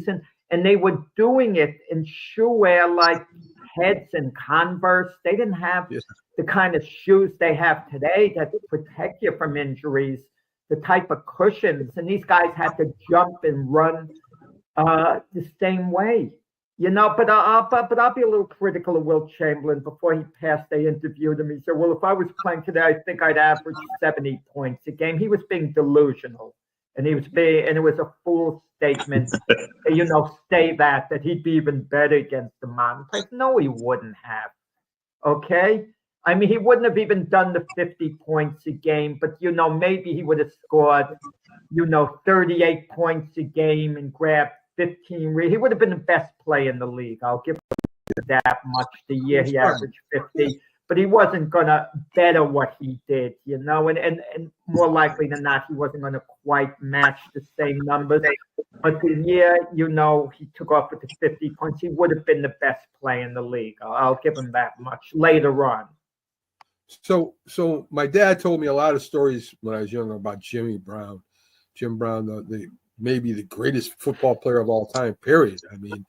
and they were doing it in shoe wear like Heads and Converse. They didn't have the kind of shoes they have today that protect you from injuries, the type of cushions, and these guys had to jump and run the same way. But I'll be a little critical of Will Chamberlain. Before he passed, they interviewed him. He said, "Well, if I was playing today, I think I'd average 70 points a game." He was being delusional, and it was a fool statement. Say that he'd be even better against the mountain players. No, he wouldn't have. Okay, I mean, he wouldn't have even done the 50 points a game, but maybe he would have scored, 38 points a game and grabbed 15. He would have been the best player in the league. I'll give him that much. The year he averaged 50, but he wasn't gonna better what he did, and more likely than not, he wasn't gonna quite match the same numbers. But the year, he took off with the 50 points, he would have been the best player in the league. I'll give him that much later on. So my dad told me a lot of stories when I was younger about Jim Brown, maybe the greatest football player of all time, period. I mean,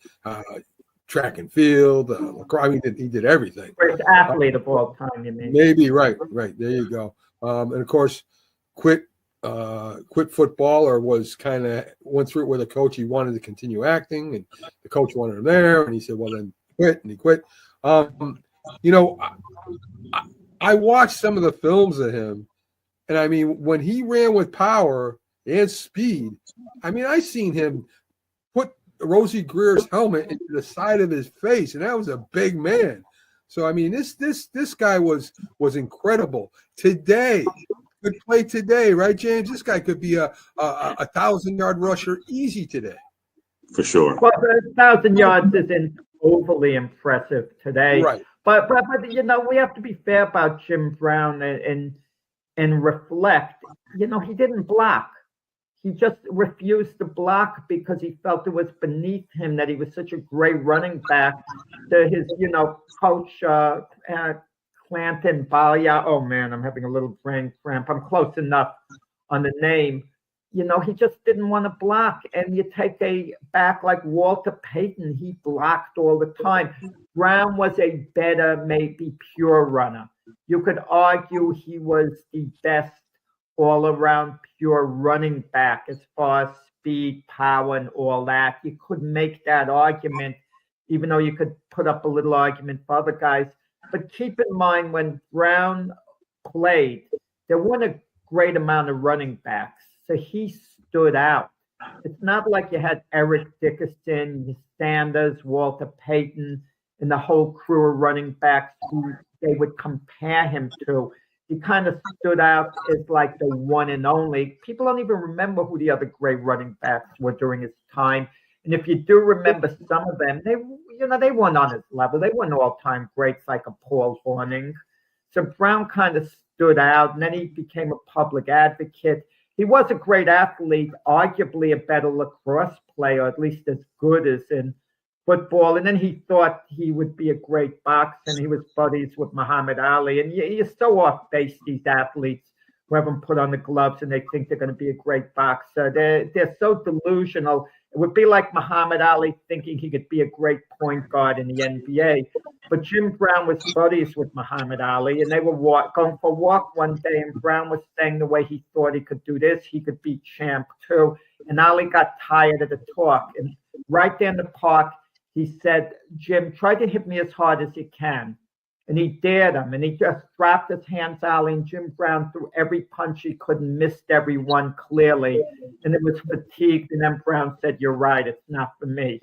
track and field, lacrosse. I mean, he did everything. Great athlete of all time, you mean? Maybe, right. There you go. And of course, quit football, or was kind of went through it with a coach. He wanted to continue acting, and the coach wanted him there, and he said, "Well, then quit," and he quit. I watched some of the films of him, and I mean, when he ran with power and speed, I mean, I seen him put Rosie Greer's helmet into the side of his face, and that was a big man. So I mean, this guy was incredible. Today, could play today, right, James? This guy could be a 1,000-yard rusher easy today. For sure. Well, 1,000 yards isn't overly impressive today, right? But we have to be fair about Jim Brown and reflect. He didn't block. He just refused to block because he felt it was beneath him that he was such a great running back. To his, coach Clanton Balia. Oh man, I'm having a little brain cramp. I'm close enough on the name. He just didn't want to block. And you take a back like Walter Payton, he blocked all the time. Brown was a better, maybe pure runner. You could argue he was the best all-around pure running back as far as speed, power, and all that. You could make that argument, even though you could put up a little argument for other guys. But keep in mind, when Brown played, there weren't a great amount of running backs. So he stood out. It's not like you had Eric Dickerson, Sanders, Walter Payton, and the whole crew of running backs who they would compare him to. He kind of stood out as like the one and only. People don't even remember who the other great running backs were during his time. And if you do remember some of them, they weren't on his level. They weren't all-time greats like a Paul Hornung. So Brown kind of stood out, and then he became a public advocate. He was a great athlete, arguably a better lacrosse player, at least as good as in football. And then he thought he would be a great boxer, and he was buddies with Muhammad Ali. And you're so off base, these athletes who have them put on the gloves and they think they're going to be a great boxer. They're so delusional. It would be like Muhammad Ali thinking he could be a great point guard in the NBA. But Jim Brown was buddies with Muhammad Ali, and they were going for a walk one day, and Brown was saying the way he thought he could do this, he could be champ too. And Ali got tired of the talk. And right there in the park, he said, "Jim, try to hit me as hard as you can." And he dared him, and he just dropped his hands, Ali, and Jim Brown threw every punch he could and missed every one clearly. And it was fatigued, and then Brown said, "You're right, it's not for me."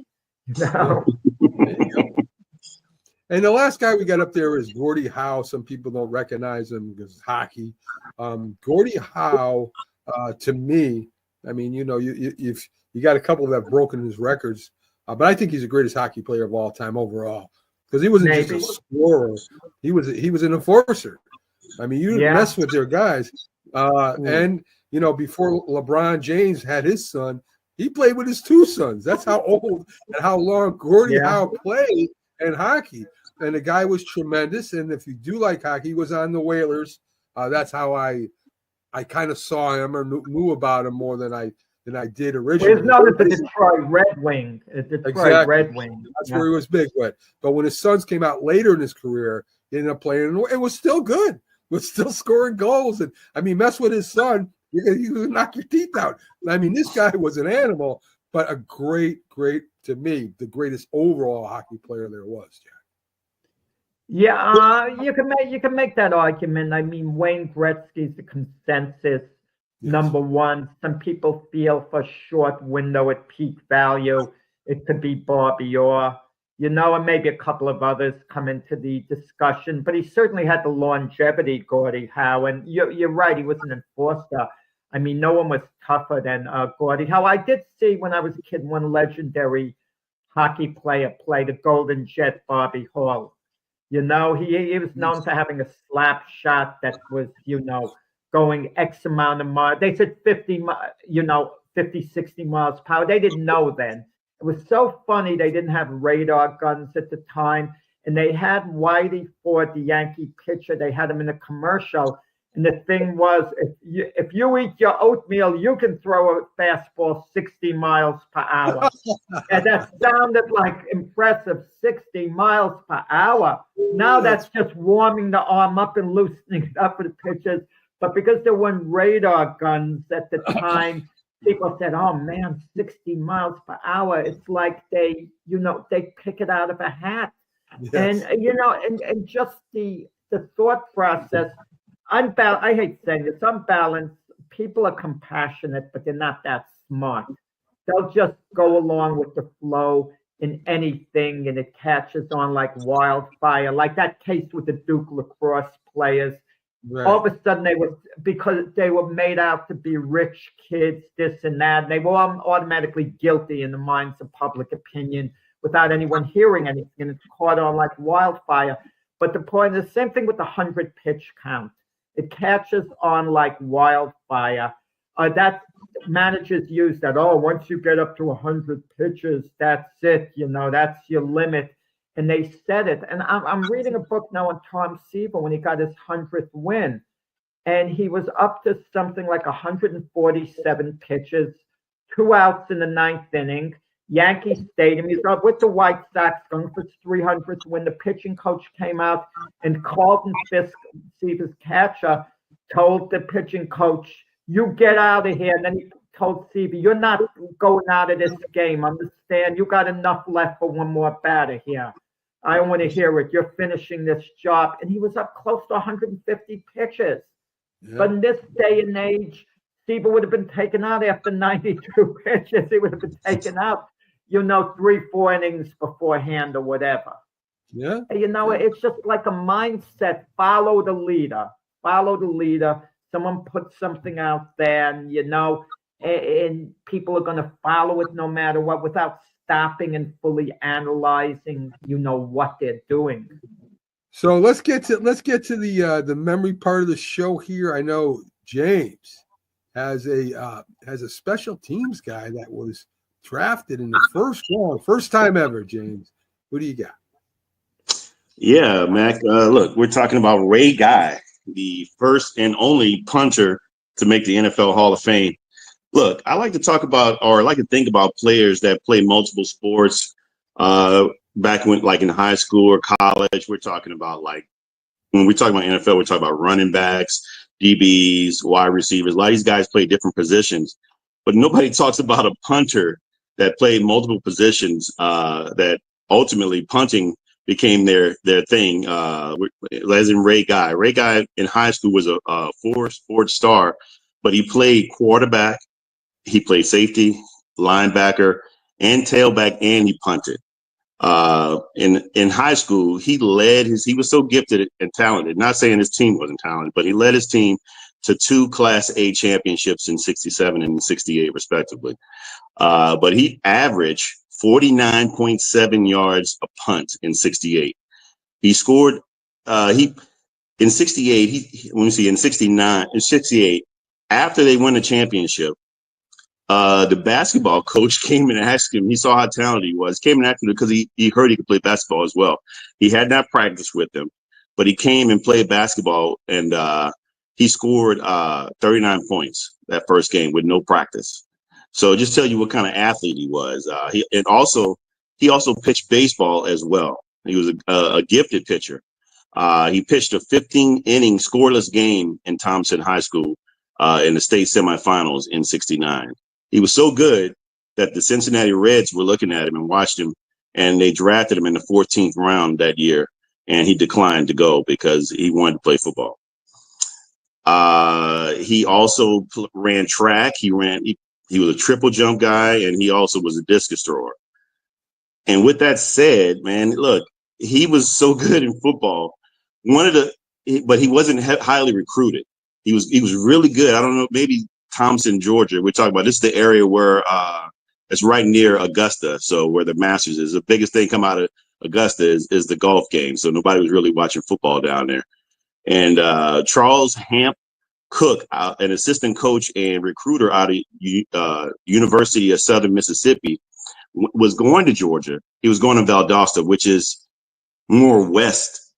And the last guy we got up there is Gordie Howe. Some people don't recognize him because it's hockey. Gordie Howe, to me, I mean, you got a couple that have broken his records, but I think he's the greatest hockey player of all time overall. Because he wasn't just a scorer, he was an enforcer. I mean, you didn't mess with their guys. And before LeBron James had his son, he played with his two sons. That's how old and how long Gordie Howe played in hockey. And the guy was tremendous. And if you do like hockey, he was on the Whalers. That's how I kind of saw him or knew about him more than I than I did Well, originally. he's known as the Detroit Red Wing. Red Wing. That's where he was big with. But when his sons came out later in his career, he ended up playing, and it was still good. Was still scoring goals. And I mean, mess with his son, you would knock your teeth out. I mean, this guy was an animal, but a great, to me, the greatest overall hockey player there was, Jack. Yeah, you can make that argument. I mean, Wayne Gretzky's the consensus number one. Some people feel for a short window at peak value, it could be Bobby Orr, and maybe a couple of others come into the discussion. But he certainly had the longevity, Gordie Howe. And you're right, he was an enforcer. I mean, no one was tougher than Gordie Howe. I did see when I was a kid one legendary hockey player play, the Golden Jet, Bobby Hall. He was known for having a slap shot that was, going X amount of miles. They said 50, 60 miles per hour. They didn't know then. It was so funny. They didn't have radar guns at the time. And they had Whitey Ford, the Yankee pitcher. They had him in a commercial. And the thing was, if you eat your oatmeal, you can throw a fastball 60 miles per hour. And that sounded like impressive, 60 miles per hour. Now that's just warming the arm up and loosening it up for the pitchers. But because there weren't radar guns at the time, people said, oh man, 60 miles per hour. It's like they pick it out of a hat. Yes. And just the thought process. I hate saying this, unbalanced. People are compassionate, but they're not that smart. They'll just go along with the flow in anything, and it catches on like wildfire. Like that case with the Duke lacrosse players. Right. All of a sudden, because they were made out to be rich kids, this and that, they were automatically guilty in the minds of public opinion without anyone hearing anything, and it's caught on like wildfire. But the point is the same thing with the 100 pitch count. It catches on like wildfire. That managers use that. Oh, once you get up to 100 pitches, that's it. That's your limit. And they said it. And I'm reading a book now on Tom Seaver when he got his 100th win. And he was up to something like 147 pitches, 2 outs in the 9th inning. Yankee Stadium. He's up with the White Sox going for his 300th win. The pitching coach came out, and Carlton Fisk, Seaver's catcher, told the pitching coach, you get out of here. And then he told Seaver, you're not going out of this game. Understand? You got enough left for one more batter here. I don't want to hear it. You're finishing this job. And he was up close to 150 pitches. Yeah. But in this day and age, Seaver would have been taken out after 92 pitches. He would have been taken out, 3-4 innings beforehand or whatever. Yeah. It's just like a mindset. Follow the leader. Follow the leader. Someone puts something out there, and people are going to follow it no matter what without stopping and fully analyzing, what they're doing. So let's get to the memory part of the show here. I know James has a special teams guy that was drafted in the first round, first time ever. James, who do you got? Yeah, Mac. Look, we're talking about Ray Guy, the first and only punter to make the NFL Hall of Fame. Look, I like to talk about, or I like to think about players that play multiple sports. Back when, like in high school or college, we're talking about like when we talk about NFL, we're talking about running backs, DBs, wide receivers. A lot of these guys play different positions, but nobody talks about a punter that played multiple positions. That ultimately punting became their thing. As in Ray Guy. Ray Guy in high school was a four-sport star, but he played quarterback, he played safety, linebacker, and tailback, and he punted. In high school, he was so gifted and talented. Not saying his team wasn't talented, but he led his team to 2 Class A championships in 67 and 68, respectively. But he averaged 49.7 yards a punt in 68. He scored, in 68, in 68, after they won the championship, the basketball coach came and asked him, he saw how talented he was, came and asked him because he heard he could play basketball as well. He had not practiced with him, but he came and played basketball, and he scored 39 points that first game with no practice. So just tell you what kind of athlete he was. He also pitched baseball as well. He was a gifted pitcher. He pitched a 15-inning scoreless game in Thompson High School in the state semifinals in '69. He was so good that the Cincinnati Reds were looking at him and watched him, and they drafted him in the 14th round that year, and he declined to go because he wanted to play football. He also ran track. He was a triple jump guy, and he also was a discus thrower. And with that said, man, look, he was so good in football. But he wasn't highly recruited. He was really good. I don't know, maybe Thompson, Georgia. We're talking about this is the area where it's right near Augusta, so where the Masters is. The biggest thing come out of Augusta is the golf game. So nobody was really watching football down there. And Charles Hamp Cook, an assistant coach and recruiter out of University of Southern Mississippi, was going to Georgia. He was going to Valdosta, which is more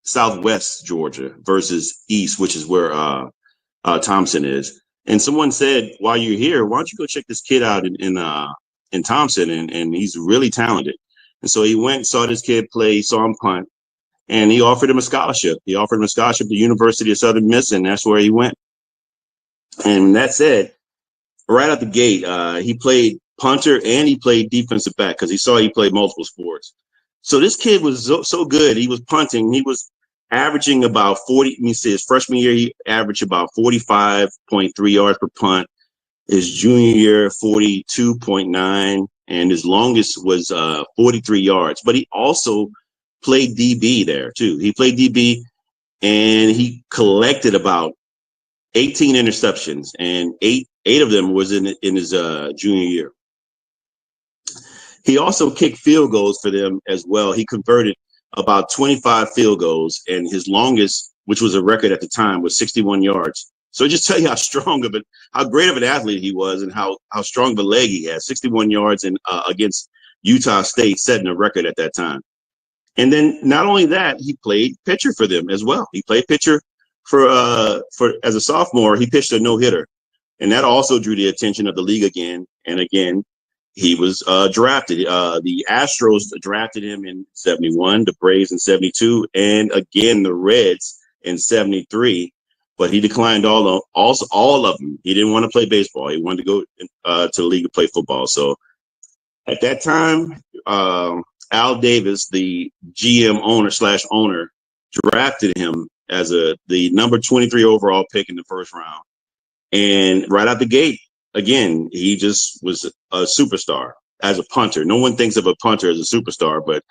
southwest Georgia versus east, which is where Thompson is. And someone said, while you're here, why don't you go check this kid out in Thompson? And he's really talented. And so he went, saw this kid play, saw him punt, and he offered him a scholarship. He offered him a scholarship to the University of Southern Miss, and that's where he went. And that said, right out the gate, he played punter and he played defensive back because he played multiple sports. So this kid was so good. He was punting. He was averaging about 40. Let me see, his freshman year, he averaged about 45.3 yards per punt. His junior year, 42.9. And his longest was 43 yards. But he also played DB there, too. He played DB, and he collected about 18 interceptions, and eight of them was in his junior year. He also kicked field goals for them as well. He converted about 25 field goals, and his longest, which was a record at the time, was 61 yards. So just tell you how great of an athlete he was, and how strong of a leg he had. 61 yards against Utah State, setting a record at that time. And then not only that, he played pitcher for them as well. He played pitcher for as a sophomore. He pitched a no-hitter, and that also drew the attention of the league again. And again, he was drafted. The Astros drafted him in '71, the Braves in '72, and again the Reds in '73. But he declined all of them. He didn't want to play baseball. He wanted to go to the league to play football. So at that time, Al Davis, the GM owner, drafted him as the number 23 overall pick in the first round. And right out the gate, again, he just was a superstar as a punter. No one thinks of a punter as a superstar, but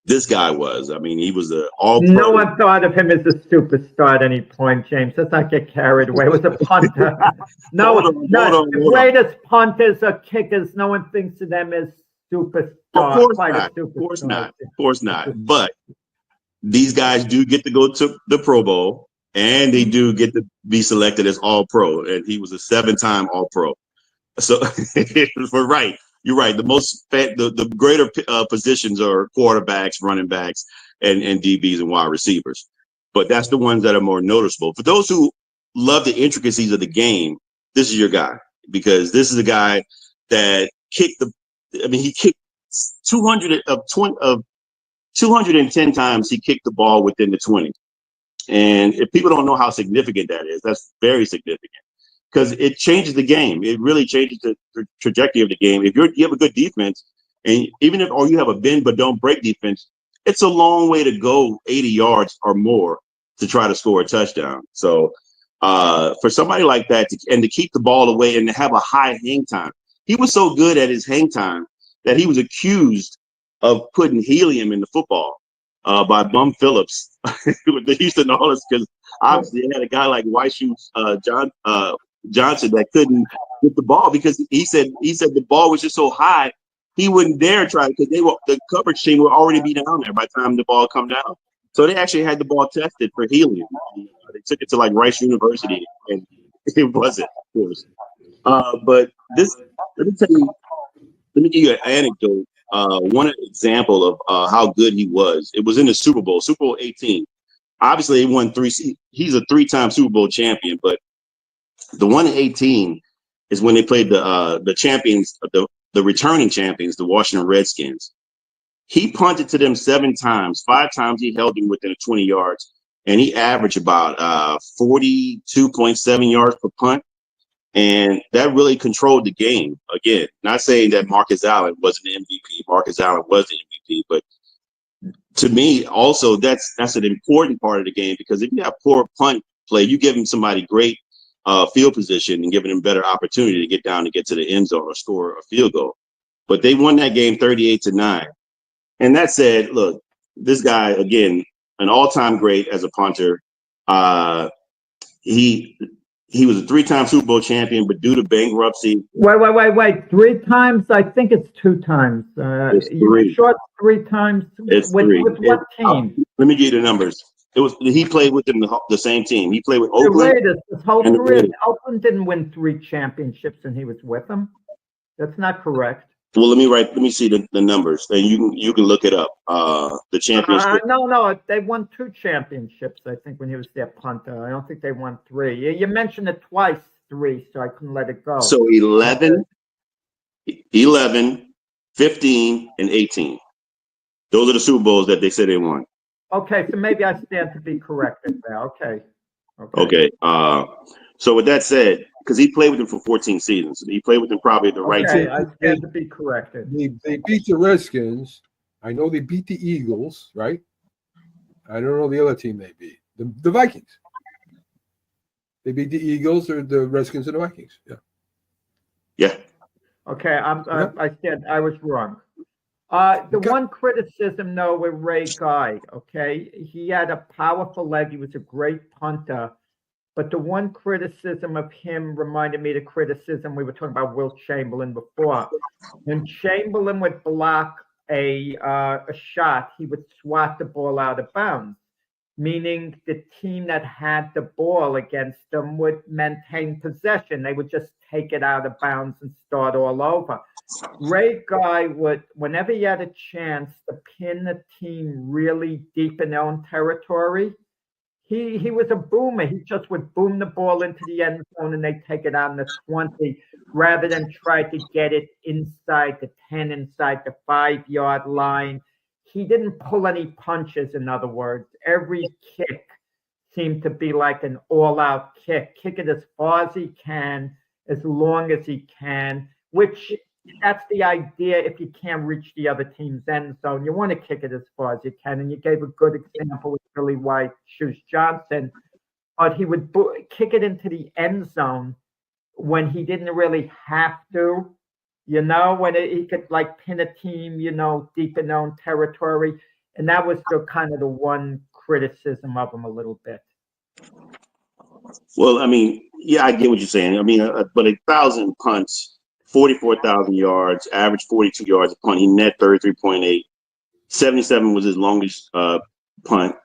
this guy was. I mean, he was an all-pro. No one thought of him as a superstar at any point, James. Let's not get carried away. It was a punter. The greatest punters or kickers, no one thinks of them as superstars. Of course not. But these guys do get to go to the Pro Bowl, and they do get to be selected as All-Pro. And he was a 7-time All-Pro. So we're right. You're right. The greater positions are quarterbacks, running backs, and DBs and wide receivers. But that's the ones that are more noticeable. For those who love the intricacies of the game, this is your guy, because this is a guy that kicked he kicked 210 times. He kicked the ball within the 20. And if people don't know how significant that is, that's very significant. Because it changes the game. It really changes the trajectory of the game. If you have a good defense, and even if you have a bend but don't break defense, it's a long way to go, 80 yards or more, to try to score a touchdown. So for somebody like that, to keep the ball away and to have a high hang time, he was so good at his hang time that he was accused of putting helium in the football by Bum Phillips with the Houston Oilers, because obviously they had a guy like White Shoes Johnson that couldn't get the ball, because he said the ball was just so high he wouldn't dare try, because the coverage team would already be down there by the time the ball come down. So they actually had the ball tested for helium. They took it to like Rice University, and it wasn't, of course. But let me give you an anecdote. One example of how good he was. It was in the Super Bowl 18. Obviously, he won he's a 3-time Super Bowl champion, but the one in 18, is when they played the champions, the returning champions, the Washington Redskins. He punted to them 7 times. 5 times he held them within 20 yards, and he averaged about 42.7 yards per punt. And that really controlled the game. Again, not saying that Marcus Allen wasn't the MVP. Marcus Allen was the MVP, but to me, also that's an important part of the game, because if you have poor punt play, you give them somebody great field position and giving them better opportunity to get down and get to the end zone or score a field goal. But they won that game 38-9. And that said, look, this guy, again, an all-time great as a punter. He was a 3-time Super Bowl champion, but due to bankruptcy. Wait. 3 times? I think it's 2 times. It's 3. You short 3 times. It's 3. With what team? Let me give you the numbers. He played with them the same team. He played with The Oakland. Raiders, his whole career. Oakland didn't win 3 championships, and he was with them. That's not correct. Well, let me see the numbers, and you can look it up. The championship. No, they won 2 championships, I think, when he was their punter. I don't think they won 3. You mentioned it twice, 3, so I couldn't let it go. So 11, 15, and 18. Those are the Super Bowls that they said they won. Okay, so maybe I stand to be corrected there. Okay. So with that said, because he played with them for 14 seasons, he played with them probably at the right time. I stand to be corrected. They beat the Redskins. I know they beat the Eagles, right? I don't know the other team they beat. The Vikings. They beat the Eagles or the Redskins and the Vikings. Yeah. Okay, I said I was wrong. One criticism, though, with Ray Guy, okay, he had a powerful leg. He was a great punter. But the one criticism of him reminded me of the criticism we were talking about Wilt Chamberlain before. When Chamberlain would block a shot, he would swat the ball out of bounds, meaning the team that had the ball against them would maintain possession. They would just take it out of bounds and start all over. Ray Guy would, whenever he had a chance to pin the team really deep in their own territory, he was a boomer. He just would boom the ball into the end zone and they'd take it out in the 20 rather than try to get it inside the 10, inside the 5-yard line. He didn't pull any punches, in other words. Every kick seemed to be like an all-out kick. Kick it as far as he can, as long as he can, which that's the idea. If you can't reach the other team's end zone, you want to kick it as far as you can. And you gave a good example with Billy White, Shoes Johnson. But he would kick it into the end zone when he didn't really have to, when he could like pin a team, deep in their own territory. And that was the kind of the one criticism of him a little bit. Well, I mean, yeah, I get what you're saying. I mean, but 1,000 punts, 44,000 yards, average 42 yards a punt. He net 33.8. 77 was his longest punt.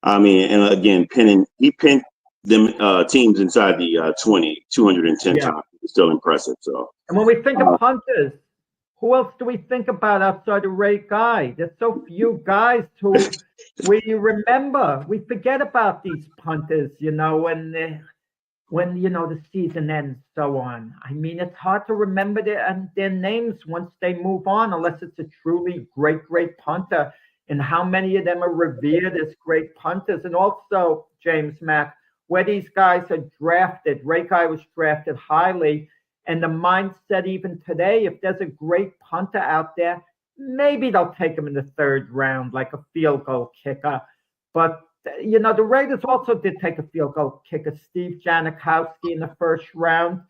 I mean, and again, he pinned them teams inside the 20, 210 times. It's still impressive. So, and when we think of punters, who else do we think about outside of Ray Guy? There's so few guys who we remember. We forget about these punters, when the season ends, so on. I mean, it's hard to remember their names once they move on, unless it's a truly great punter. And how many of them are revered as great punters? And also, James Mack, where these guys are drafted. Ray Guy was drafted highly, and the mindset even today, if there's a great punter out there, maybe they'll take him in the 3rd round, like a field goal kicker. But the Raiders also did take a field goal kicker, Steve Janikowski, in the 1st round.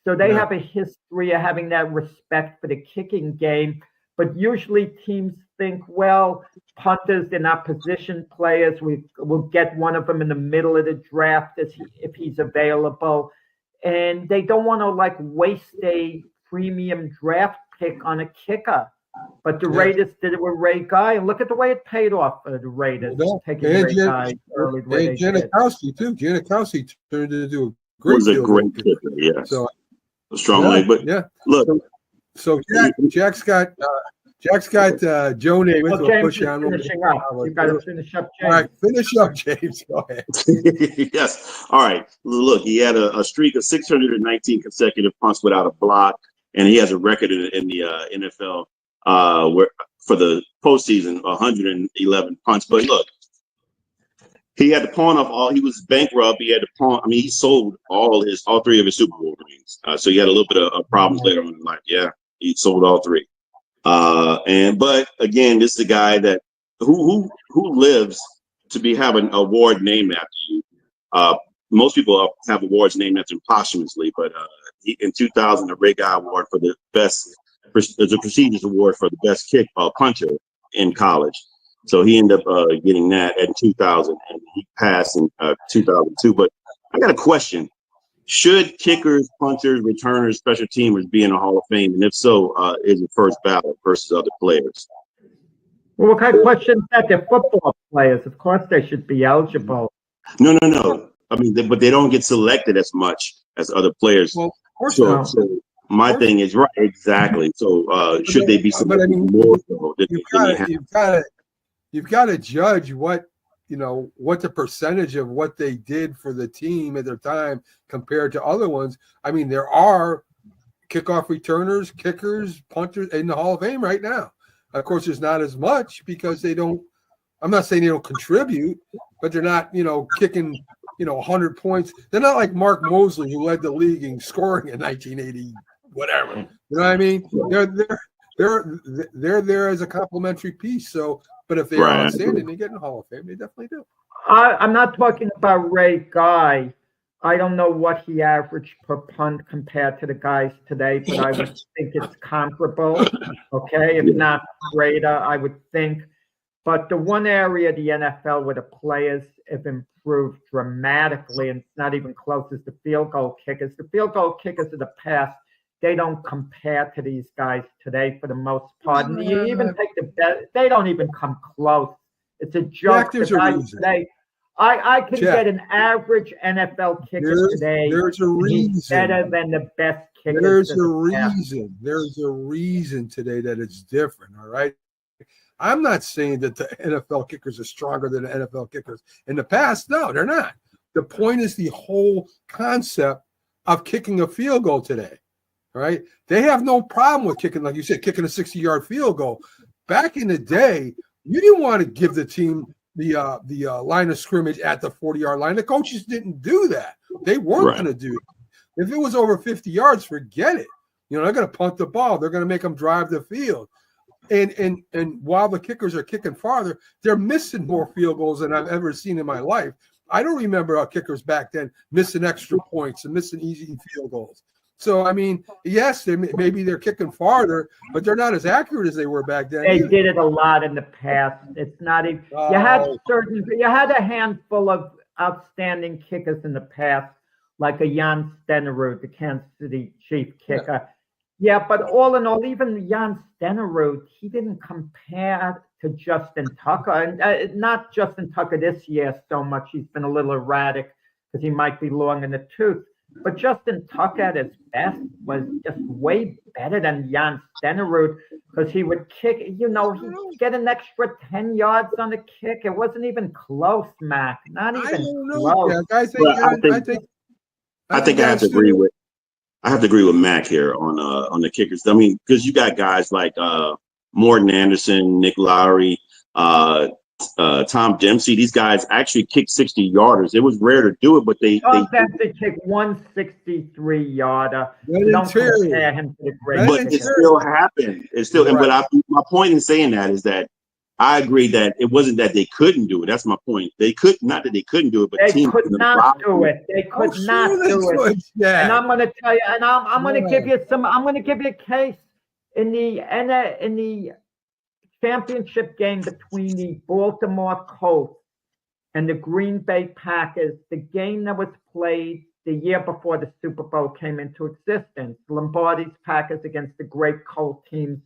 So they have a history of having that respect for the kicking game. But usually teams think, well, punters, they're not position players. We'll get one of them in the middle of the draft if he's available. And they don't want to waste a premium draft pick on a kicker. But the Raiders did it with Ray Guy, and look at the way it paid off for the Raiders. Taking Ray Guy early. And Janikowski, too. Janikowski turned into a great kicker, yeah. So, a strong leg. But look. So Jack's got Jack's got Joe Namath. Well, We'll James push is you on. finishing up. You got to finish up, All James. right, finish up, James. Go ahead. Yes. All right. Look, he had a streak of 619 consecutive punts without a block, and he has a record in the NFL where for the postseason 111 punts. But look, he had to pawn off all. He was bankrupt. He had to pawn. I mean, he sold all three of his Super Bowl rings. So he had a little bit of problems later on in life. Yeah, he sold all three. But again, this is a guy that who lives to have an award named after you. Most people have awards named after him posthumously, but in 2000, the Ray Guy Award for the best, there's a prestigious award for the best puncher in college. So he ended up getting that in 2000, and he passed in 2002. But I got a question. Should kickers, punchers, returners, special teamers be in the Hall of Fame? And if so, is it first ballot versus other players? Well, what kind of question is that? They're football players. Of course they should be eligible. No. I mean, but they don't get selected as much as other players. Well, of course not. So my thing is right, exactly. So should they be selected more so you've got to judge what the percentage of what they did for the team at their time compared to other ones. I mean, there are kickoff returners, kickers, punters in the Hall of Fame right now. Of course, there's not as much because they don't. I'm not saying they don't contribute, but they're not, kicking, 100 points. They're not like Mark Mosley, who led the league in scoring in 1980, whatever. You know what I mean? They're there as a complimentary piece. So, but if they are outstanding, they get in the Hall of Fame. They definitely do. I'm not talking about Ray Guy. I don't know what he averaged per punt compared to the guys today, but I would think it's comparable. Okay, if not greater, I would think. But the one area of the NFL where the players have improved dramatically, and it's not even close, is the field goal kickers. The field goal kickers of the past, they don't compare to these guys today for the most part. And you even take the best, they don't even come close. It's a joke. Jack, the guys today, I can get an average NFL kicker today. There's a reason. Better than the best kickers. There's a reason. There's a reason today that it's different. All right. I'm not saying that the NFL kickers are stronger than the NFL kickers in the past. No, they're not. The point is the whole concept of kicking a field goal today. All right. They have no problem with kicking, like you said, kicking a 60-yard field goal. Back in the day, you didn't want to give the team the line of scrimmage at the 40-yard line. The coaches didn't do that. They weren't going to do it. If it was over 50 yards, forget it. They're going to punt the ball. They're going to make them drive the field. And while the kickers are kicking farther, they're missing more field goals than I've ever seen in my life. I don't remember our kickers back then missing extra points and missing easy field goals. So, I mean, yes, maybe they're kicking farther, but they're not as accurate as they were back then. They did it a lot in the past. It's not even you had a handful of outstanding kickers in the past, like a Jan Stenerud, the Kansas City Chief kicker. Yeah, but all in all, even Jan Stenerud, he didn't compare to Justin Tucker. And not Justin Tucker this year so much. He's been a little erratic because he might be long in the tooth. But Justin Tucker at his best was just way better than Jan Stenerud because he would kick, he'd get an extra 10 yards on the kick. It wasn't even close, Mac. Not even close. Yeah, I think I have to agree with. I have to agree with Mac here on the kickers. I mean, because you got guys like Morton Anderson, Nick Lowry, Tom Dempsey. These guys actually kick 60-yarders. It was rare to do it, but they kick 163-yarder. Don't compare him to the great. But it still happened. It's still. Right. But my point in saying that is that I agree that it wasn't that they couldn't do it. That's my point. They could not that they couldn't do it, but they could not do it. They could not do it. Yeah. And I'm going to tell you, and I'm going to give you I'm going to give you a case in the championship game between the Baltimore Colts and the Green Bay Packers. The game that was played the year before the Super Bowl came into existence. Lombardi's Packers against the great Colt teams,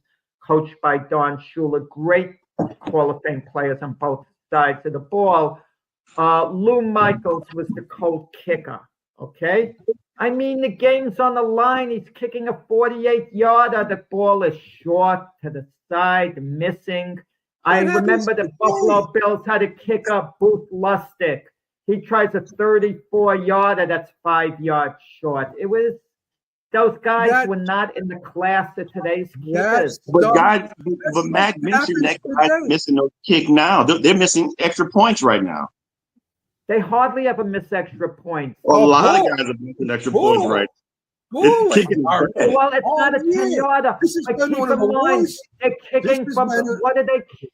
coached by Don Shula. Great Hall of Fame players on both sides of the ball. Lou Michaels was the Colt kicker, okay? I mean, the game's on the line. He's kicking a 48-yarder. The ball is short to the outside, missing. I It happens remember the today. Buffalo Bills had a kicker, Booth Lustig. He tries a 34-yarder that's 5 yards short. It was those guys were not in the class of today's kickers. But Mac mentioned that guy missing no kick now. They're missing extra points right now. They hardly ever miss extra points. A lot of guys are missing extra points right now. Well, it's not a 10-yarder. This has been one of the worst. They're kicking from what did they kick?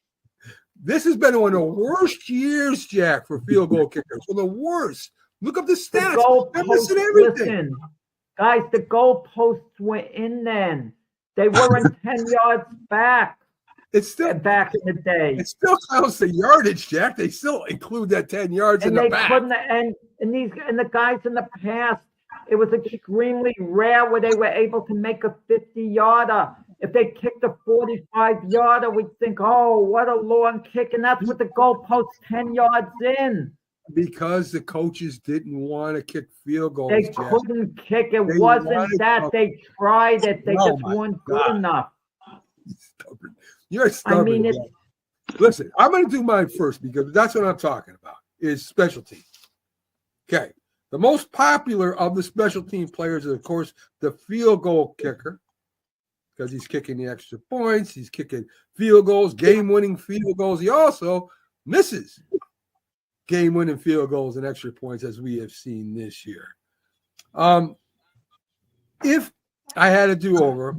This has been one of the worst years, Jack, for field goal kickers. One of the worst. Look up the stats. They're missing everything. Listen, guys, the goalposts were in then. They weren't 10 yards back. It's still back in the day. It still counts the yardage, Jack. They still include that 10 yards in the back. And the guys in the past, it was extremely rare where they were able to make a 50-yarder. If they kicked a 45-yarder, we'd think, oh, what a long kick. And that's what the goalpost 10 yards in. Because the coaches didn't want to kick field goals. They couldn't kick. It wasn't that. They tried it. They just weren't good enough. Stubborn. You're stubborn. I mean, listen, I'm going to do mine first because that's what I'm talking about, is special teams. Okay. The most popular of the special team players is, of course, the field goal kicker, because he's kicking the extra points. He's kicking field goals, game-winning field goals. He also misses game-winning field goals and extra points, as we have seen this year. If I had a do-over,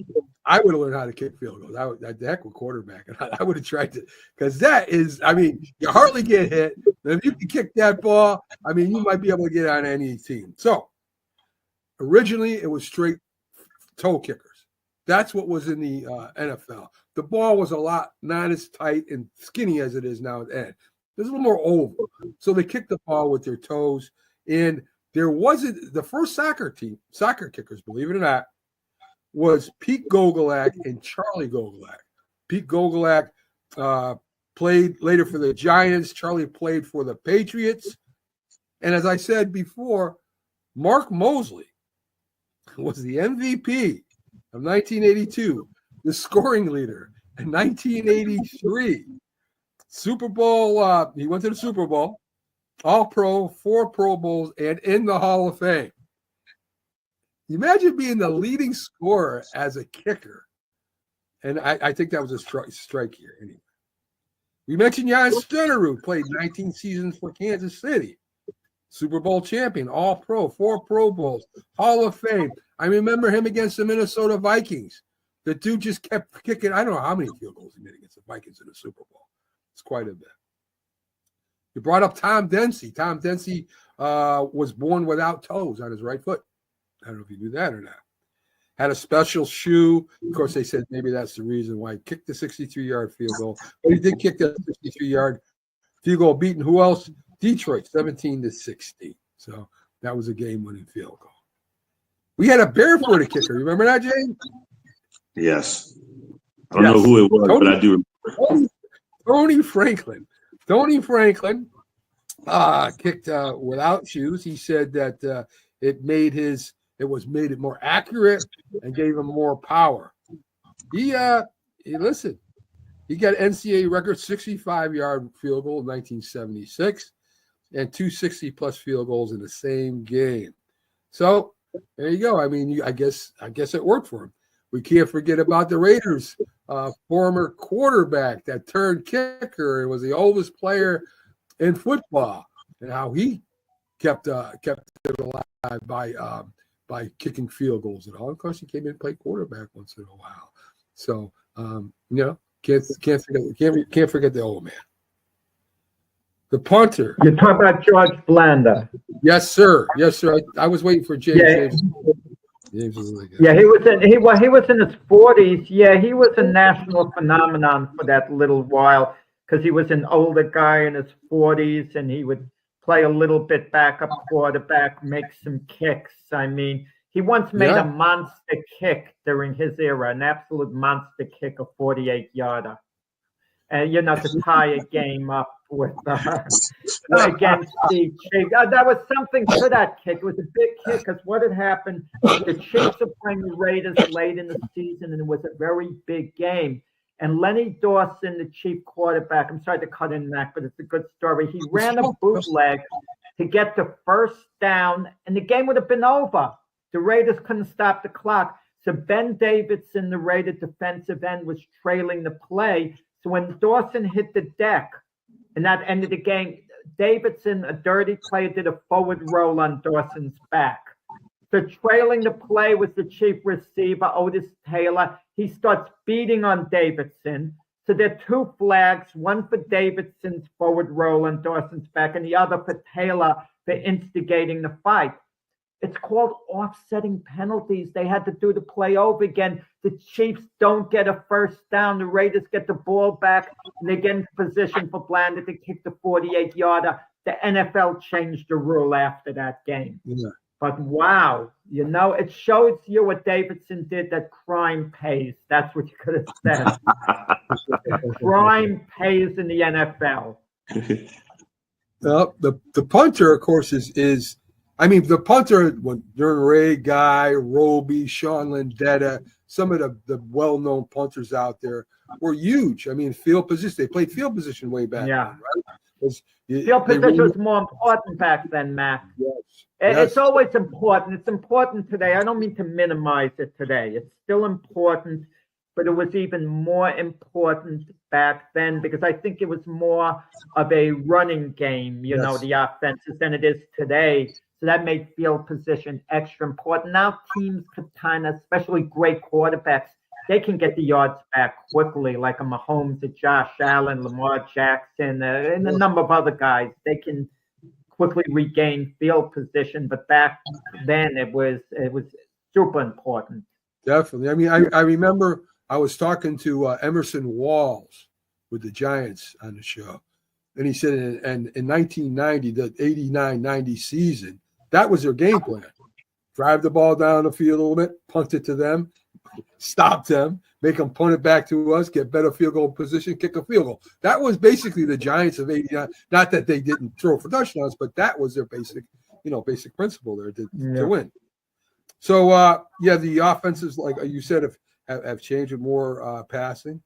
I would have learned how to kick field goals. The heck with quarterback. I would have tried to, because that is, I mean, you hardly get hit. If you can kick that ball, I mean, you might be able to get on any team. So originally it was straight toe kickers. That's what was in the NFL. The ball was a lot not as tight and skinny as it is now at the end. There's a little more oval. So they kicked the ball with their toes. And there wasn't the first soccer kickers, believe it or not, was Pete Gogolak and Charlie Gogolak. Pete Gogolak played later for the Giants. Charlie played for the Patriots. And as I said before, Mark Mosley was the MVP of 1982, the scoring leader in 1983. Super Bowl, he went to the Super Bowl, All-Pro, 4 Pro Bowls, and in the Hall of Fame. Imagine being the leading scorer as a kicker. And I think that was a strike here anyway. We mentioned Jan Stenerud, played 19 seasons for Kansas City. Super Bowl champion, All-Pro, 4 Pro Bowls, Hall of Fame. I remember him against the Minnesota Vikings. The dude just kept kicking. I don't know how many field goals he made against the Vikings in the Super Bowl. It's quite a bit. You brought up Tom Dempsey. Tom Dempsey was born without toes on his right foot. I don't know if you knew that or not. Had a special shoe. Of course, they said maybe that's the reason why he kicked the 63-yard field goal. But he did kick the 63-yard field goal, beating who else? Detroit, 17-16. So that was a game-winning field goal. We had a barefooted kicker. Remember that, James? Yes. I don't know who it was, but I do remember. Tony Franklin. Tony Franklin kicked without shoes. He said that it made it more accurate and gave him more power. He listen. He got NCAA record 65-yard field goal in 1976 and 2 60-plus field goals in the same game. So there you go. I mean, I guess it worked for him. We can't forget about the Raiders' former quarterback that turned kicker and was the oldest player in football, and how he kept it alive by kicking field goals and all. Of course, he came in and played quarterback once in a while. So can't forget the old man. The punter. You're talking about George Blanda. Yes, sir. Yes, sir. I was waiting for James. Yeah. James was really good. Yeah, he was in his 40s. Yeah, he was a national phenomenon for that little while because he was an older guy in his 40s and he would play a little bit backup quarterback, make some kicks. I mean, he once made a monster kick during his era, an absolute monster kick, a 48-yarder. And, to tie a game up with against the Chiefs. That was something to that kick. It was a big kick because what had happened, the Chiefs were playing the Raiders late in the season, and it was a very big game. And Lenny Dawson, the chief quarterback, I'm sorry to cut in, Mac, but it's a good story. He ran a bootleg to get the first down, and the game would have been over. The Raiders couldn't stop the clock. So Ben Davidson, the Raider defensive end, was trailing the play. So when Dawson hit the deck, and that ended the game, Davidson, a dirty player, did a forward roll on Dawson's back. So trailing the play was the chief receiver, Otis Taylor. He starts beating on Davidson. So there are two flags, one for Davidson's forward roll on Dawson's back and the other for Taylor for instigating the fight. It's called offsetting penalties. They had to do the play over again. The Chiefs don't get a first down. The Raiders get the ball back, and they get in position for Blandon to kick the 48-yarder. The NFL changed the rule after that game. Yeah. But wow, it shows you what Davidson did, that crime pays. That's what you could have said. Crime pays in the NFL. Well, the punter, of course, is the punter, during Ray Guy, Roby, Sean Landetta, some of the well-known punters out there were huge. I mean, field position. They played field position way back then, right? Field position was more important back then, Mac. Yes. It's always important. It's important today. I don't mean to minimize it today. It's still important, but it was even more important back then because I think it was more of a running game, the offenses, than it is today. So that made field position extra important. Now teams could kind of, especially great quarterbacks, they can get the yards back quickly, like a Mahomes, a Josh Allen, Lamar Jackson, and a number of other guys. They can quickly regain field position, but back then it was super important. Definitely. I mean, I remember I was talking to Emerson Walls with the Giants on the show, and he said, in 1990, the 89-90 season, that was their game plan. Drive the ball down the field a little bit, punt it to them, stop them, make them punt it back to us, get better field goal position, kick a field goal. That was basically the Giants of 89. Not that they didn't throw for touchdowns, but that was their basic principle there to win. So, the offenses, like you said, have changed with more passing.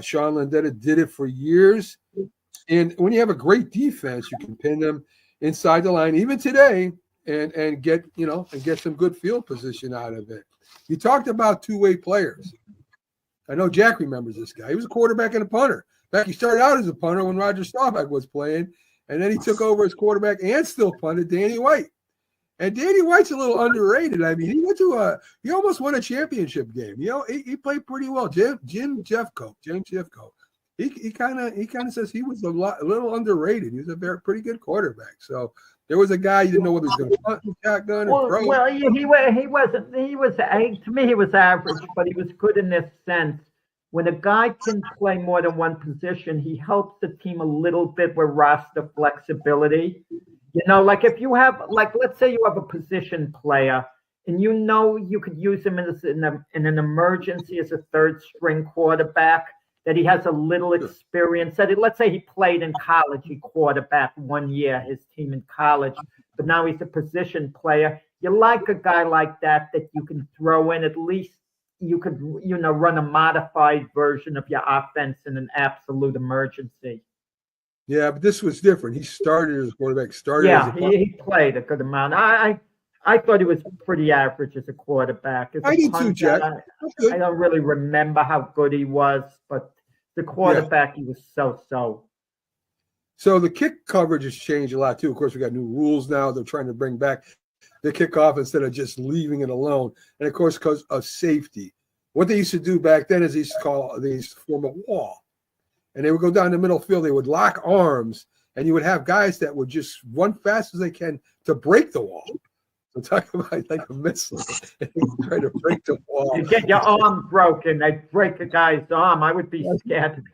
Sean Landetta did it for years. And when you have a great defense, you can pin them inside the line, even today, and get some good field position out of it. You talked about two-way players. I know Jack remembers this guy. He was a quarterback and a punter. In fact, he started out as a punter when Roger Staubach was playing, and then he took over as quarterback and still punted, Danny White. And Danny White's a little underrated. I mean, he almost won a championship game. He played pretty well. James Jeffcoat. He kind of says he was a little underrated. He was a pretty good quarterback. So there was a guy you didn't know whether he was going to punt and shotgun or throw. Well, he wasn't. To me, he was average, but he was good in this sense. When a guy can play more than one position, he helps the team a little bit with roster flexibility. Like if you have, let's say you have a position player, and you could use him in an emergency as a third string quarterback. That he has a little experience. Let's say he played in college, he quarterbacked 1 year, his team in college, but now he's a position player. You like a guy like that you can throw in. At least you could, run a modified version of your offense in an absolute emergency. Yeah, but this was different. He started as a quarterback. He played a good amount. I thought he was pretty average as a quarterback. I did too, Jack. I don't really remember how good he was, but the quarterback, he was so. So the kick coverage has changed a lot too. Of course, we got new rules now. They're trying to bring back the kickoff instead of just leaving it alone. And of course, because of safety. What they used to do back then is they used to form a wall. And they would go down the middle field. They would lock arms, and you would have guys that would just run fast as they can to break the wall. So talk about like a missile. Try to break the wall. You get your arm broken. They break a guy's arm. I would be scared.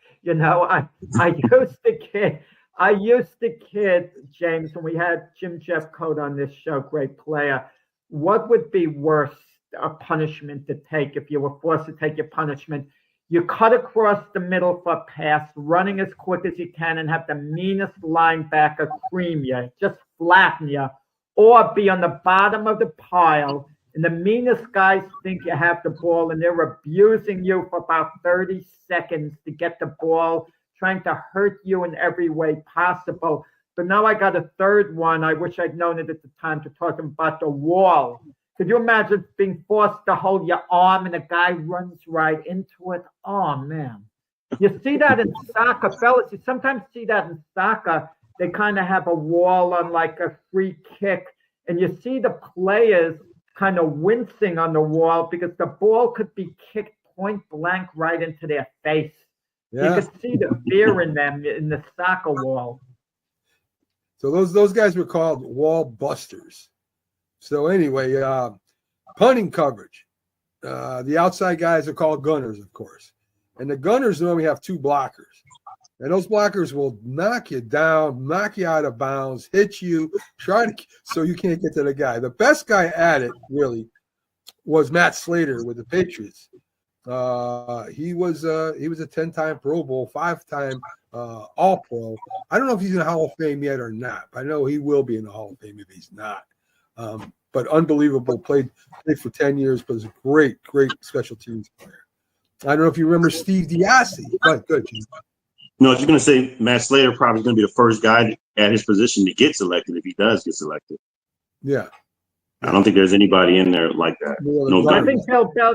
I used to kid James when we had Jim Jeffcoat on this show, great player. What would be worse a punishment to take if you were forced to take your punishment? You cut across the middle for a pass, running as quick as you can, and have the meanest linebacker cream you, just flatten you. Or be on the bottom of the pile And the meanest guys think you have the ball, and they're abusing you for about 30 seconds to get the ball, trying to hurt you in every way possible. But now I got a third one. I wish I'd known it at the time, to talk about the wall. Could you imagine being forced to hold your arm and a guy runs right into it? Oh, man. You see that in soccer, fellas. You sometimes see that in soccer. They kind of have a wall on like a free kick, and you see the players kind of wincing on the wall because the ball could be kicked point blank right into their face. Yeah. You could see the fear in them in the soccer wall. So those guys were called wall busters. So anyway, punting coverage. The outside guys are called gunners, of course. And the gunners normally have two blockers. And those blockers will knock you down, knock you out of bounds, hit you, so you can't get to the guy. The best guy at it, really, was Matt Slater with the Patriots. He was a 10-time Pro Bowl, 5-time All-Pro. I don't know if he's in the Hall of Fame yet or not. But I know he will be in the Hall of Fame if he's not. But unbelievable. Played for 10 years, but was a great special teams player. I don't know if you remember Steve DiAsi. Good. No, I was just going to say Matt Slater probably going to be the first guy at his position to get selected if he does get selected. Yeah. I don't think there's anybody in there like that. No, I think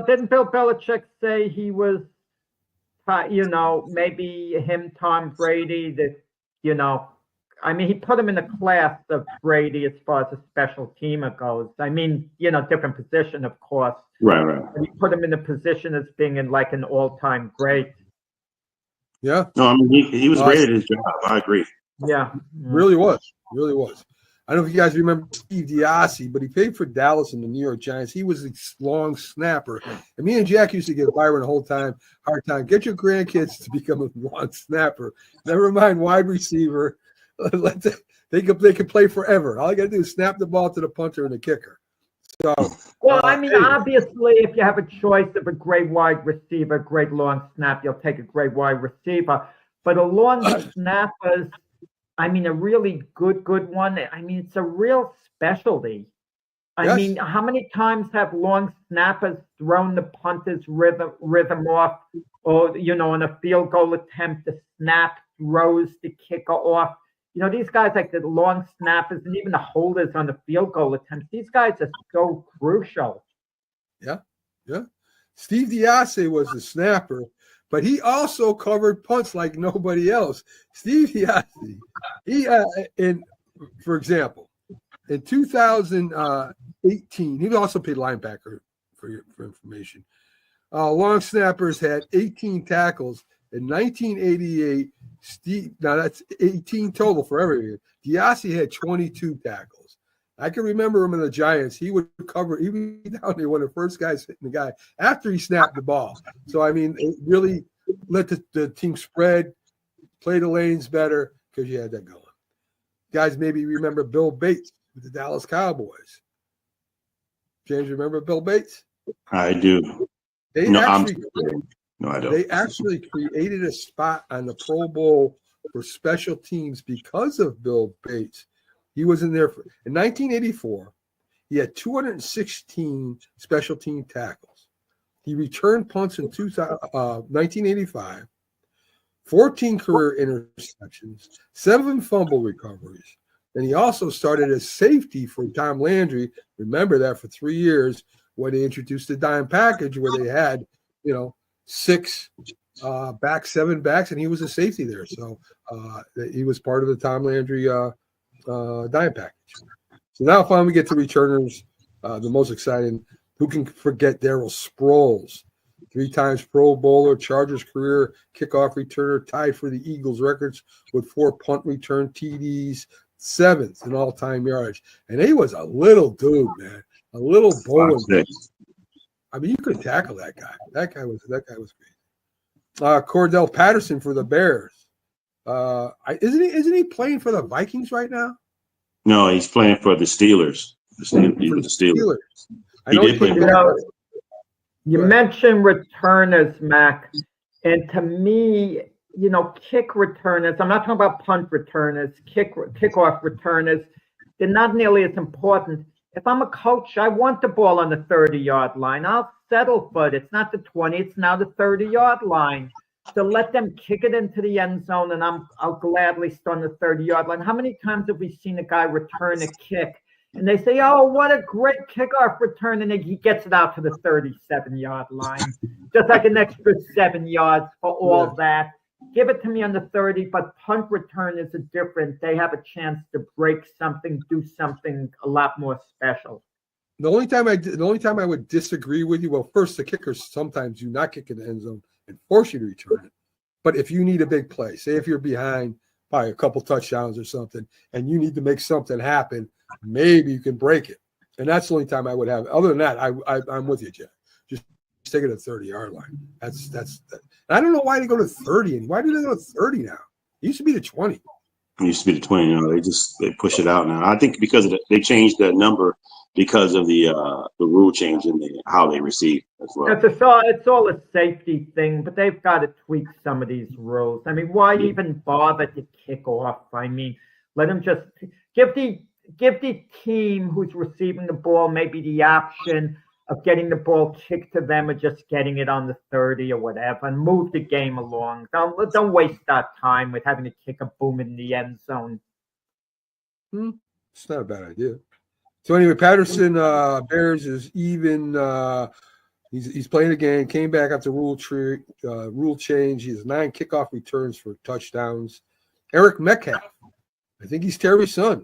didn't Bill Belichick say he was, maybe him, Tom Brady, that, I mean, he put him in the class of Brady as far as a special teamer goes. I mean, different position, of course. Right. But he put him in the position as being in like an all-time great. Yeah. No, I mean, he was great at his job. I agree. Yeah. Really was. I don't know if you guys remember Steve DiAsi, but he played for Dallas and the New York Giants. He was a long snapper. And me and Jack used to give Byron the whole time hard time. Get your grandkids to become a long snapper. Never mind wide receiver. They can play forever. All you got to do is snap the ball to the punter and the kicker. So, I mean, obviously, if you have a choice of a great wide receiver, great long snap, you'll take a great wide receiver. But a long snapper, I mean, a really good one. I mean, it's a real specialty. I mean, how many times have long snappers thrown the punter's rhythm off, or on a field goal attempt, the snap throws the kicker off? These guys like the long snappers and even the holders on the field goal attempts, these guys are so crucial. Yeah. Steve DiAsi was the snapper, but he also covered punts like nobody else. Steve DiAsi, for example, in 2018, he also played linebacker for information. Long snappers had 18 tackles. In 1988, now that's 18 total for every year. DiAsi had 22 tackles. I can remember him in the Giants. He would cover, he would be down there one of the first guys hitting the guy after he snapped the ball. So, I mean, it really let the team spread, play the lanes better because you had that going. Guys, maybe remember Bill Bates with the Dallas Cowboys. James, remember Bill Bates? I do. No, I don't. They actually created a spot on the Pro Bowl for special teams because of Bill Bates. He was in there in 1984. He had 216 special team tackles. He returned punts in 1985, 14 career interceptions, 7 fumble recoveries. And he also started as safety for Tom Landry. Remember that for 3 years when they introduced the dime package where they had, 6 backs, 7 backs, and he was a safety there. So he was part of the Tom Landry dime package. So now finally we get to returners, the most exciting. Who can forget Darryl Sproles? 3 times Pro Bowler, Chargers career kickoff returner, tied for the Eagles records with 4 punt return TDs, 7th in all-time yardage. And he was a little dude, man. A little bowling. I mean, you could tackle that guy. That guy was great. Cordell Patterson for the Bears. Isn't he playing for the Vikings right now? No, he's playing for the Steelers. The Steelers. I know he played. You mentioned returners, Mac, and to me, kick returners. I'm not talking about punt returners, kickoff returners. They're not nearly as important. If I'm a coach, I want the ball on the 30-yard line. I'll settle for it. It's not the 20, it's now the 30-yard line. So let them kick it into the end zone, and I'll gladly start on the 30-yard line. How many times have we seen a guy return a kick, and they say, oh, what a great kickoff return, and he gets it out to the 37-yard line. Just like an extra 7 yards for all that. Give it to me on the 30, but punt return is a different. They have a chance to break something, do something a lot more special. The only time I would disagree with you, well, first, the kickers sometimes do not kick in the end zone and force you to return it. But if you need a big play, say if you're behind by a couple touchdowns or something, and you need to make something happen, maybe you can break it. And that's the only time I would have. Other than that, I'm with you, Jeff. Just take it at 30-yard line. That's. I don't know why they go to 30, and why do they go to 30 now? It used to be the 20. It used to be the 20. They push it out now. I think because they changed that number because of the rule change and how they receive as well. It's all a safety thing, but they've got to tweak some of these rules. I mean, why even bother to kick off? I mean, let them just give the team who's receiving the ball maybe the option of getting the ball kicked to them or just getting it on the 30 or whatever, and move the game along. Don't waste that time with having to kick a boom in the end zone. It's not a bad idea. So anyway, Patterson Bears is even. He's playing the game. Came back after rule change. He has 9 kickoff returns for touchdowns. Eric Metcalf, I think he's Terry's son.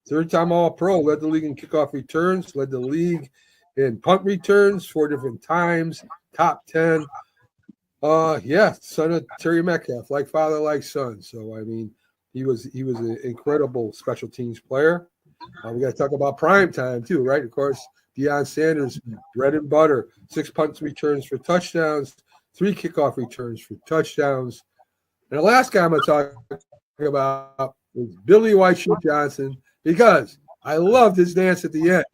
Third-time All-Pro, led the league in kickoff returns, led the league in punt returns 4 different times, top 10. Son of Terry Metcalf, like father, like son. So I mean, he was an incredible special teams player. We got to talk about prime time too, right? Of course, Deion Sanders, bread and butter, 6 punt returns for touchdowns, 3 kickoff returns for touchdowns. And the last guy I'm going to talk about is Billy White Shoe Johnson, because I loved his dance at the end.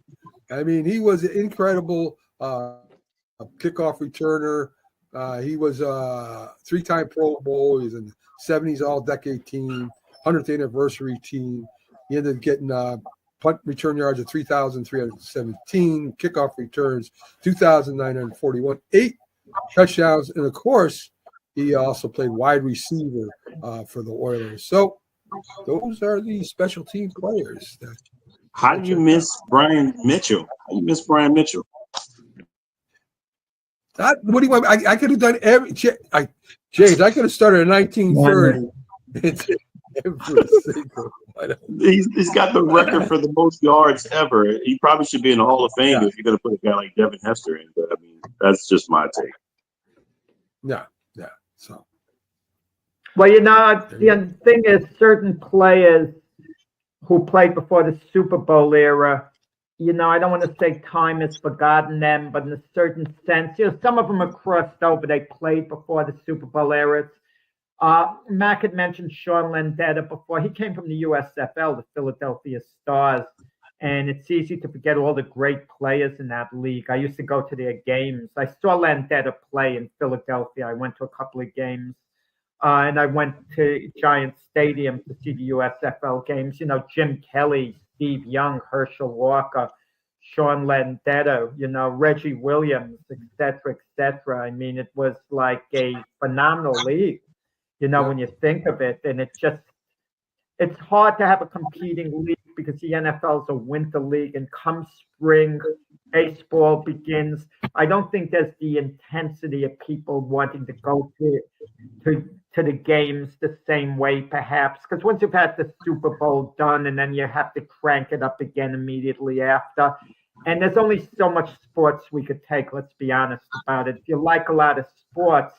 I mean, he was an incredible kickoff returner. He was a 3-time Pro Bowl. He was in the 70s All-Decade team, 100th anniversary team. He ended up getting punt return yards of 3,317, kickoff returns 2,941, 8 touchdowns, and of course, he also played wide receiver for the Oilers. So those are the special team players. How do you miss Brian Mitchell? How do you miss Brian Mitchell? What do you want? I could have done James, I could have started in 1930. Every single one. He's got the record for the most yards ever. He probably should be in the Hall of Fame if you're going to put a guy like Devin Hester in. But I mean, that's just my take. Yeah. So, well, the thing is, certain players who played before the Super Bowl era, I don't want to say time has forgotten them, but in a certain sense, some of them are crossed over. They played before the Super Bowl era. Mac had mentioned Sean Landeta before. He came from the USFL, the Philadelphia Stars, and it's easy to forget all the great players in that league. I used to go to their games. I saw Landeta play in Philadelphia. I went to a couple of games, and I went to Giant Stadium to see the USFL games. Jim Kelly, Steve Young, Herschel Walker, Sean Landeta, Reggie Williams, et cetera. I mean, it was like a phenomenal league. When you think of it, and it's hard to have a competing league because the NFL is a winter league, and come spring, baseball begins. I don't think there's the intensity of people wanting to go to the games the same way, perhaps, because once you've had the Super Bowl done, and then you have to crank it up again immediately after. And there's only so much sports we could take, let's be honest about it. If you like a lot of sports,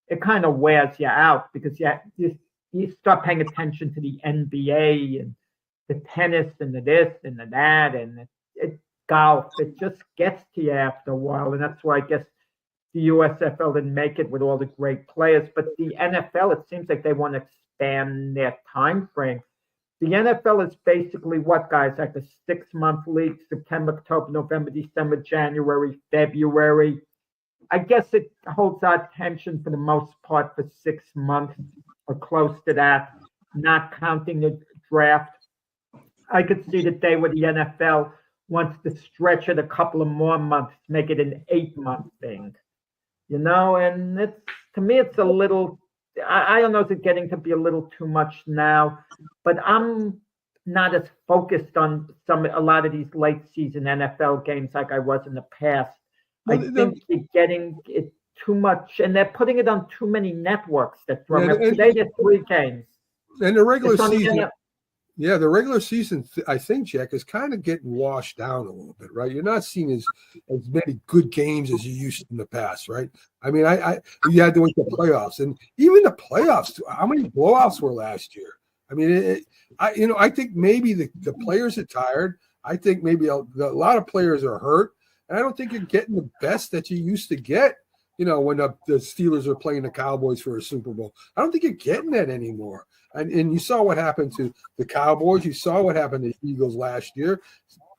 it kind of wears you out because you start paying attention to the NBA and the tennis and the this and the that and golf. It just gets to you after a while. And that's why I guess the USFL didn't make it with all the great players. But the NFL, it seems like they want to expand their time frame. The NFL is basically what, guys? Like a 6-month league, September, October, November, December, January, February. I guess it holds our attention for the most part for 6 months or close to that, not counting the draft. I could see the day where the NFL wants to stretch it a couple of more months, make it an 8-month thing, and it's, to me, it's a little, I don't know, is it getting to be a little too much now, but I'm not as focused on a lot of these late season NFL games like I was in the past. I think you're getting it too much, and they're putting it on too many networks that throw me. Today there's 3 games. And the regular season, the regular season, I think, Jack, is kind of getting washed down a little bit, right? You're not seeing as many good games as you used to in the past, right? I mean, you had to wait the playoffs, and even the playoffs. How many blowouts were last year? I mean, I think maybe the players are tired. I think maybe a lot of players are hurt, and I don't think you're getting the best that you used to get. When the Steelers are playing the Cowboys for a Super Bowl, I don't think you're getting that anymore. And you saw what happened to the Cowboys. You saw what happened to the Eagles last year.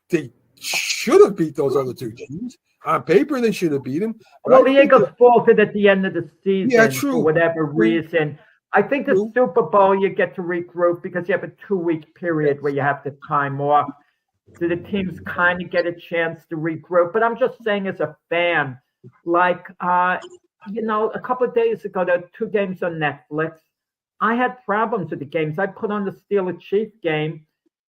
They should have beat those other 2 teams. On paper, they should have beat them. Well, the Eagles faltered at the end of the season for whatever reason. I think the Super Bowl, you get to regroup because you have a 2-week period where you have to time off. So the teams kind of get a chance to regroup. But I'm just saying, as a fan, like, a couple of days ago, there were 2 games on Netflix. I had problems with the games. I put on the Steelers-Chiefs game,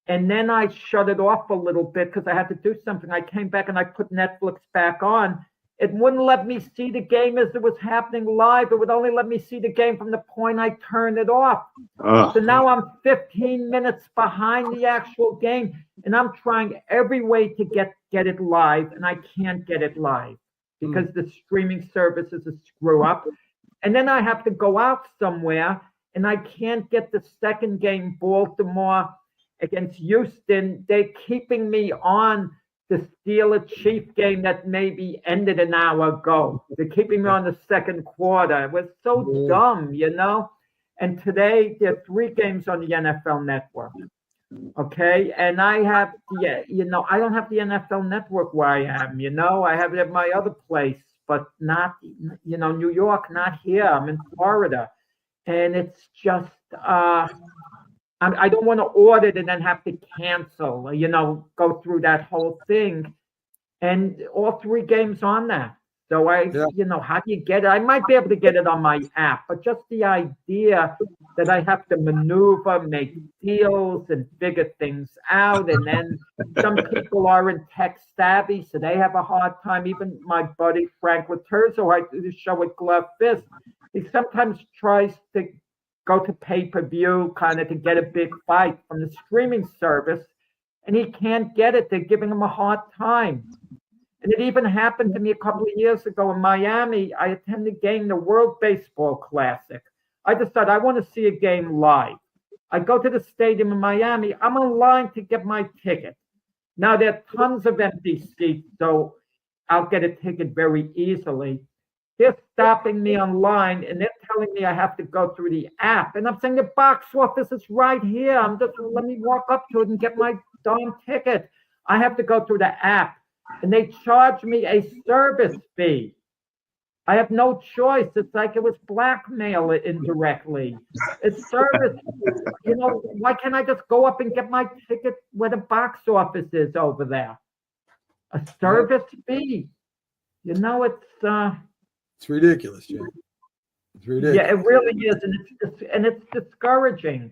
and then I shut it off a little bit because I had to do something. I came back and I put Netflix back on. It wouldn't let me see the game as it was happening live. It would only let me see the game from the point I turned it off. So now I'm 15 minutes behind the actual game, and I'm trying every way to get it live, and I can't get it live because the streaming service is a screw up. And then I have to go out somewhere, and I can't get the second game, Baltimore against Houston. They're keeping me on the Steelers-Chiefs game that maybe ended an hour ago. They're keeping me on the second quarter. It was so dumb, And today, there are 3 games on the NFL Network. Okay, and I have I don't have the NFL Network where I am. I have it at my other place, but not, New York, not here. I'm in Florida. And it's just, I don't want to order it and then have to cancel, go through that whole thing. And all 3 games on that. So how do you get it? I might be able to get it on my app, but just the idea that I have to maneuver, make deals, and figure things out. And then some people aren't tech savvy, so they have a hard time. Even my buddy Frank Laterzo, I do the show with Glove Fist. He sometimes tries to go to pay-per-view kind of to get a big fight from the streaming service, and he can't get it. They're giving him a hard time. And it even happened to me a couple of years ago in Miami. I attended a game, the World Baseball Classic. I decided I want to see a game live. I go to the stadium in Miami. I'm in line to get my ticket. Now, there are tons of empty seats, so I'll get a ticket very easily. They're stopping me online, and they're telling me I have to go through the app. And I'm saying the box office is right here. Let me walk up to it and get my darn ticket. I have to go through the app. And they charge me a service fee. I have no choice. It's like it was blackmail indirectly. It's service. Why can't I just go up and get my ticket where the box office is over there? A service fee. It's ridiculous, Jay. It's ridiculous. Yeah, it really is, and it's discouraging.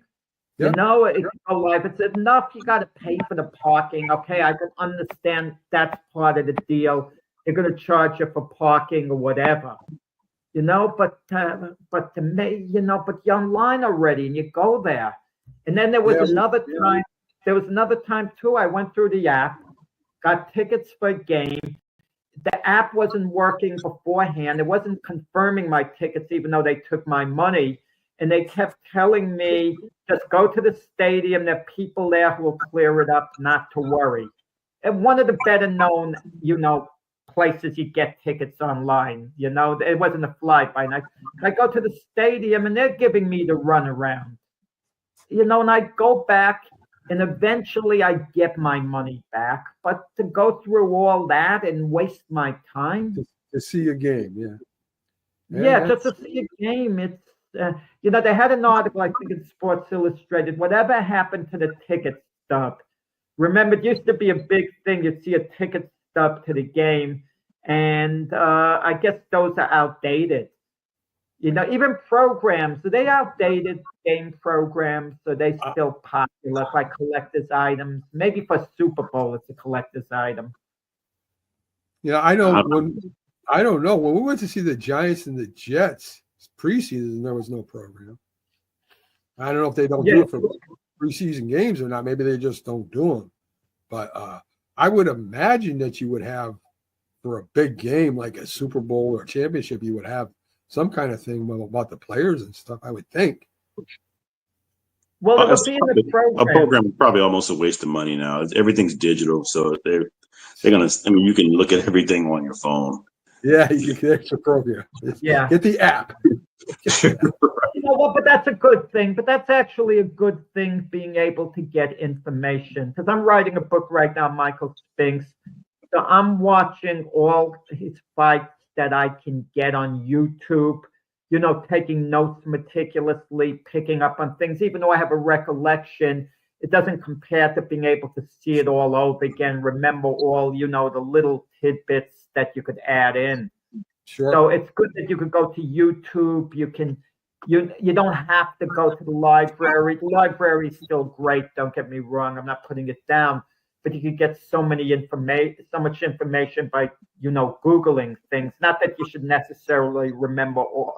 Yeah. It's no life. It's enough. You got to pay for the parking. Okay, I can understand that's part of the deal. They're going to charge you for parking or whatever, But to me, but you're online already, and you go there. And then there was another time. There was another time too. I went through the app, got tickets for a game. The app wasn't working beforehand. It wasn't confirming my tickets, even though they took my money. And they kept telling me, just go to the stadium. There are people there who will clear it up, not to worry. And one of the better known, places you get tickets online, it wasn't a fly-by night. I go to the stadium and they're giving me the runaround, and I go back and eventually I get my money back. But to go through all that and waste my time. To see a game, Yeah, just to see a game, it's, they had an article, I think in Sports Illustrated, whatever happened to the ticket stub. Remember, it used to be a big thing. You'd see a ticket stub to the game, and I guess those are outdated. Even programs, are they outdated game programs? Are they still popular, like collector's items? Maybe for Super Bowl, it's a collector's item. Yeah, I know I don't know. When we went to see the Giants and the Jets preseason, there was no program. I don't know if they don't do it for preseason games or not. Maybe they just don't do them. But I would imagine that you would have, for a big game like a Super Bowl or championship, you would have some kind of thing about the players and stuff, I would think. Well, it'll be in the program. A program is probably almost a waste of money now. Everything's digital, so they're gonna. I mean, you can look at everything on your phone. Yeah, you get the extra program. Yeah, get the app. You know what? But that's a good thing. But that's actually a good thing, being able to get information. Because I'm writing a book right now, Michael Spinks. So I'm watching all his fights that I can get on YouTube, taking notes meticulously, picking up on things. Even though I have a recollection, it doesn't compare to being able to see it all over again, remember all, the little tidbits that you could add in. Sure. So it's good that you could go to YouTube. You don't have to go to the library. The library is still great. Don't get me wrong. I'm not putting it down. But you could get so much information by, Googling things. Not that you should necessarily remember or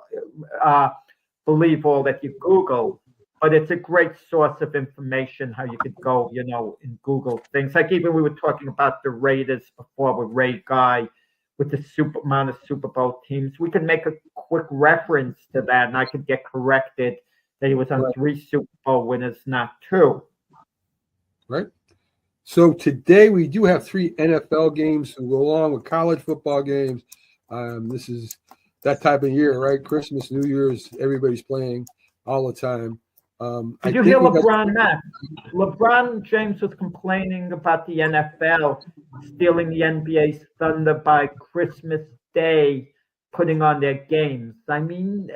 believe all that you Google, but it's a great source of information how you could go, and Google things. Like even we were talking about the Raiders before with Ray Guy with the amount of Super Bowl teams. We could make a quick reference to that, and I could get corrected that he was on 3 Super Bowl winners, not 2. Right. So today we do have 3 NFL games to go along with college football games. This is that type of year, right? Christmas, New Year's, everybody's playing all the time. Did you hear LeBron, Matt? LeBron James was complaining about the NFL stealing the NBA's thunder by Christmas Day, putting on their games. I mean,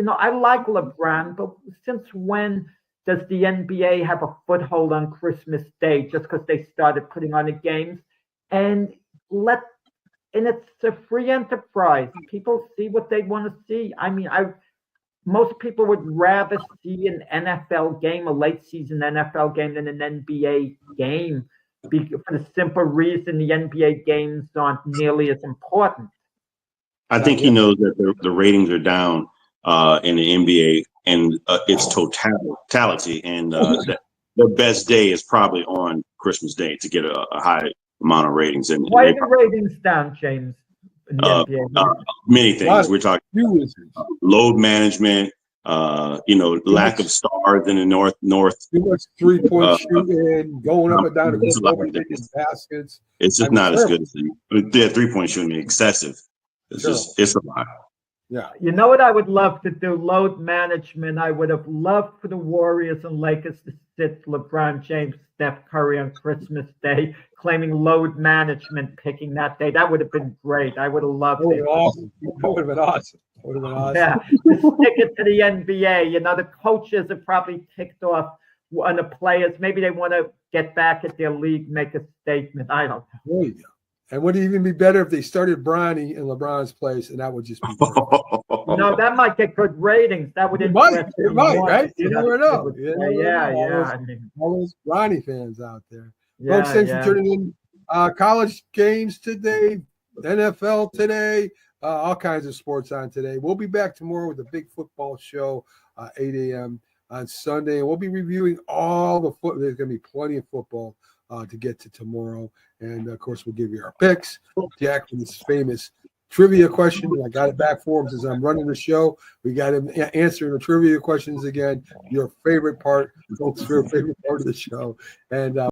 I like LeBron, but since when does the NBA have a foothold on Christmas Day just because they started putting on the games? And it's a free enterprise. People see what they want to see. I mean, most people would rather see an NFL game, a late season NFL game, than an NBA game, for the simple reason the NBA games aren't nearly as important. I think he knows that the ratings are down in the NBA and its totality, and the best day is probably on Christmas Day to get a high amount of ratings. And why are the ratings down, James? Many things. We're talking load management, lack of stars in the north. Too much 3-point shooting, going up and down the baskets. It's just not as good as the 3-point shooting. Excessive. It's a lot. Yeah. You know what I would love to do? Load management. I would have loved for the Warriors and Lakers to sit LeBron James, Steph Curry on Christmas Day, claiming load management, picking that day. That would have been great. I would have loved it. Awesome. That would have been awesome. Yeah. Stick it to the NBA. The coaches are probably ticked off on the players. Maybe they want to get back at their league, make a statement. I don't know. There you go. And would it even be better if they started Bronny in LeBron's place, and that would just be No, that might get good ratings. That would it might, right? You never know. Yeah. I mean, all those Bronny fans out there. Yeah, folks, thanks for tuning in. College games today, NFL today, all kinds of sports on today. We'll be back tomorrow with a big football show, 8 a.m. on Sunday, and we'll be reviewing all the football. There's going to be plenty of football to get to tomorrow. And, of course, we'll give you our picks. Jack, from this famous trivia question. I got it back for him since I'm running the show. We got him answering the trivia questions again. Your favorite part. Folks, your favorite part of the show. And